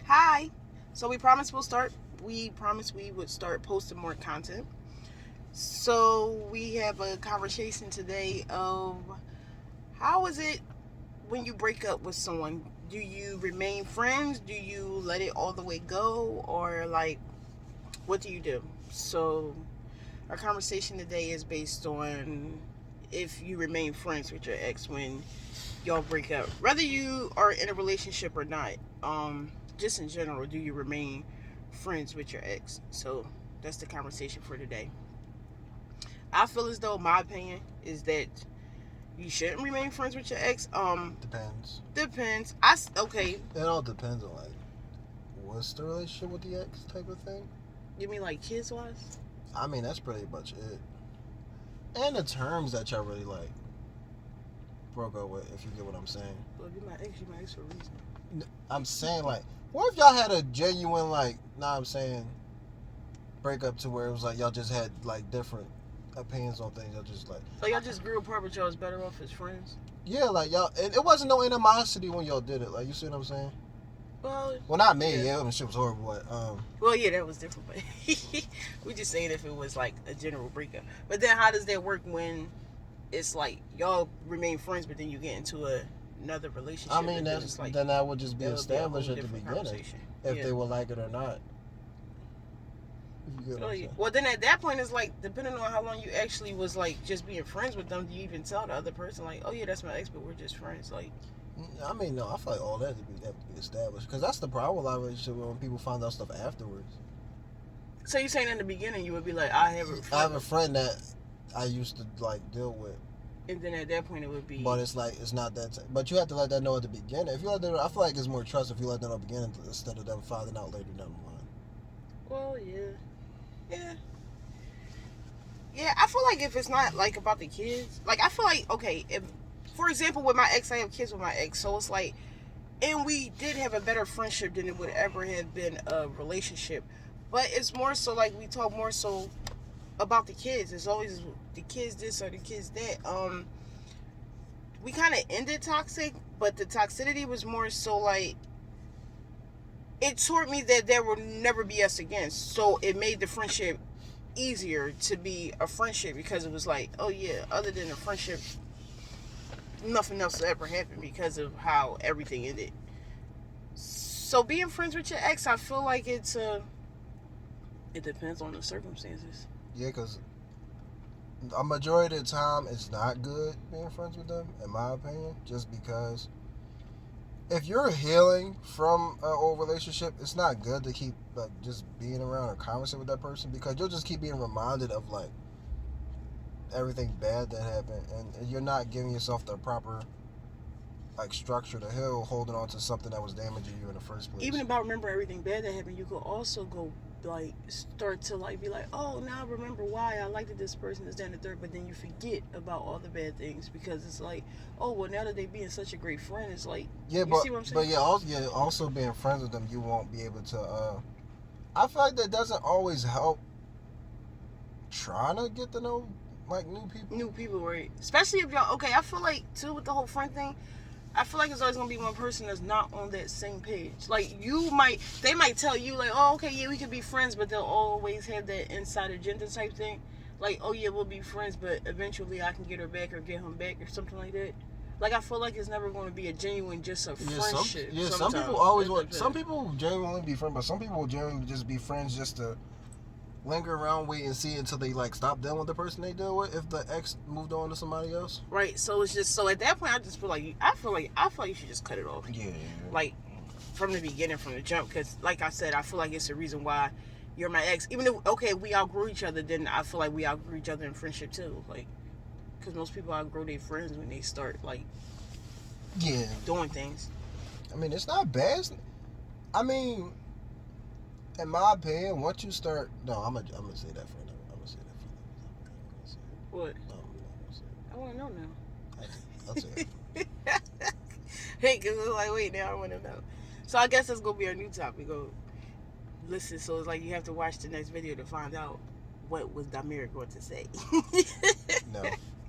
Hi. So we promised we would start posting more content. So we have a conversation today of how is it when you break up with someone? Do you remain friends? Do you let it all the way go? Or like what do you do? So our conversation today is based on if you remain friends with your ex when y'all break up. Whether you are in a relationship or not, just in general, do you remain friends with your ex? So that's the conversation for today. I feel as though my opinion is that you shouldn't remain friends with your ex. Depends. Depends. Okay. It all depends on like what's the relationship with the ex type of thing. You mean like kids wise? I mean that's pretty much it. And the terms that y'all really like broke up with, if you get what I'm saying. Well, you my ex for a reason. I'm saying like, what if y'all had a genuine like, I'm saying, breakup to where it was like y'all just had like different opinions on things. Y'all just like. So y'all just grew apart, but y'all was better off as friends. Yeah, like y'all, it wasn't no animosity when y'all did it. Like you see what I'm saying? Well, not me. Yeah, the shit was horrible. But, well, yeah, that was different. But we just saying if it was like a general breakup. But then, how does that work when it's like y'all remain friends, but then you get into another relationship? I mean, that's like, then that would just be established at the beginning if they would like it or not. Well, then at that point, it's like depending on how long you actually was like just being friends with them. Do you even tell the other person like, "Oh yeah, that's my ex, but we're just friends"? Like, I mean, no, I feel like all that have to be established because that's the problem with a lot of relationships when people find out stuff afterwards. So you saying in the beginning you would be like, I have a friend that I used to like deal with. And then at that point it would be. But it's like it's not that. But you have to let that know at the beginning. If you let them, I feel like it's more trust if you let them know at the beginning instead of them finding out later down the line. Well, yeah. I feel like if it's not like about the kids, like I feel like okay, if for example with my ex, I have kids with my ex, so it's like, and we did have a better friendship than it would ever have been a relationship. But it's more so like we talk more so about the kids. It's always the kids this or the kids that. We kind of ended toxic, but the toxicity was more so like it taught me that there will never be us again. So it made the friendship easier to be a friendship because it was like, oh yeah, other than a friendship, nothing else will ever happen because of how everything ended. So being friends with your ex, I feel like it depends on the circumstances. Yeah, because a majority of the time it's not good being friends with them, in my opinion, just because if you're healing from an old relationship, it's not good to keep like just being around or conversing with that person because you'll just keep being reminded of like everything bad that happened, and you're not giving yourself the proper like structure to heal, holding on to something that was damaging you in the first place. Even about remember everything bad that happened, you could also go like start to like be like, oh, now I remember why I liked this person, is that and the third, but then you forget about all the bad things because it's like, oh well, now that they being such a great friend, it's like, yeah, you see what I'm saying? But also being friends with them, you won't be able to. I feel like that doesn't always help. Trying to get to know like new people. New people, right? Especially if y'all okay. I feel like too with the whole friend thing. I feel like it's always gonna be one person that's not on that same page. Like they might tell you like, oh, okay, yeah, we could be friends, but they'll always have that inside agenda type thing. Like, oh yeah, we'll be friends, but eventually I can get her back or get him back or something like that. Like I feel like it's never going to be a genuine just a friendship. Some people always want. Some people genuinely be friends, but some people will genuinely just be friends just to linger around, wait and see until they like stop dealing with the person they deal with if the ex moved on to somebody else. Right. So it's just so at that point I just feel like I feel like you should just cut it off. Yeah. Like from the beginning, from the jump, because like I said, I feel like it's the reason why you're my ex. Even if okay, we outgrew each other, then I feel like we outgrew each other in friendship too. Like because most people outgrow their friends when they start like doing things. I mean, it's not bad. I mean, in my opinion, once you start, I'm gonna say that for another. I'm gonna say that for another. What? No, I'm not gonna say it. I want to know now. I'll say it. Hey, because it's like, wait, now I want to know. So I guess that's gonna be our new topic. Go listen. So it's like you have to watch the next video to find out what was Damir going to say. No.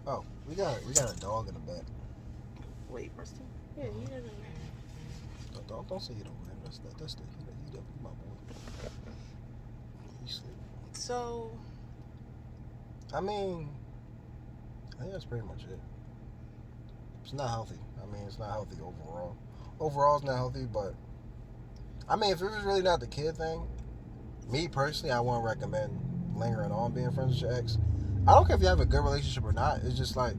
Oh, we got a dog in the back. Wait, Preston. Yeah, he doesn't. Don't say you don't That's the he my boy. He sleep. So, I mean, I think that's pretty much it. It's not healthy. I mean, it's not healthy overall. Overall, it's not healthy, but I mean, if it was really not the kid thing, me personally, I wouldn't recommend lingering on being friends with your ex. I don't care if you have a good relationship or not. It's just like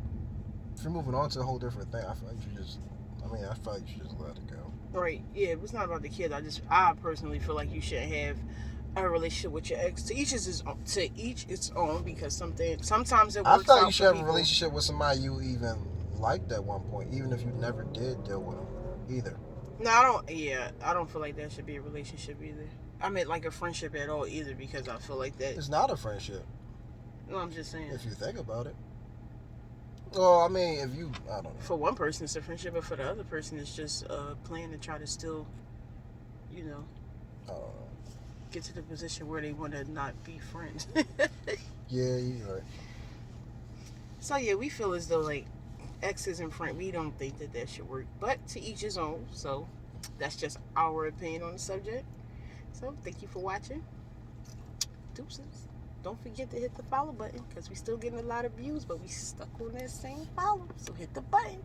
if you're moving on to a whole different thing, I feel like you should just. I mean, I feel like you should just let it go. right, yeah, it's not about the kid. I personally feel like you shouldn't have a relationship with your ex. To each is his own, to each its own, because sometimes it I works feel like out you should for have a people. relationship with somebody you even liked at one point, even if you never did deal with them either. No, I don't. Yeah, I don't feel like that should be a relationship either. I meant like a friendship at all either, because I feel like that. It's not a friendship No, I'm just saying. if you think about it. Well, I mean, if you, I don't know. For one person, it's a friendship, but for the other person, it's just a plan to try to still, you know, I don't know. get to the position where they want to not be friends. Yeah, you're right. So yeah, we feel as though like exes and friends, we don't think that should work, but to each his own. So that's just our opinion on the subject. So thank you for watching. Deuces. Don't forget to hit the follow button, because we still getting a lot of views, but we stuck on that same follow. So hit the button.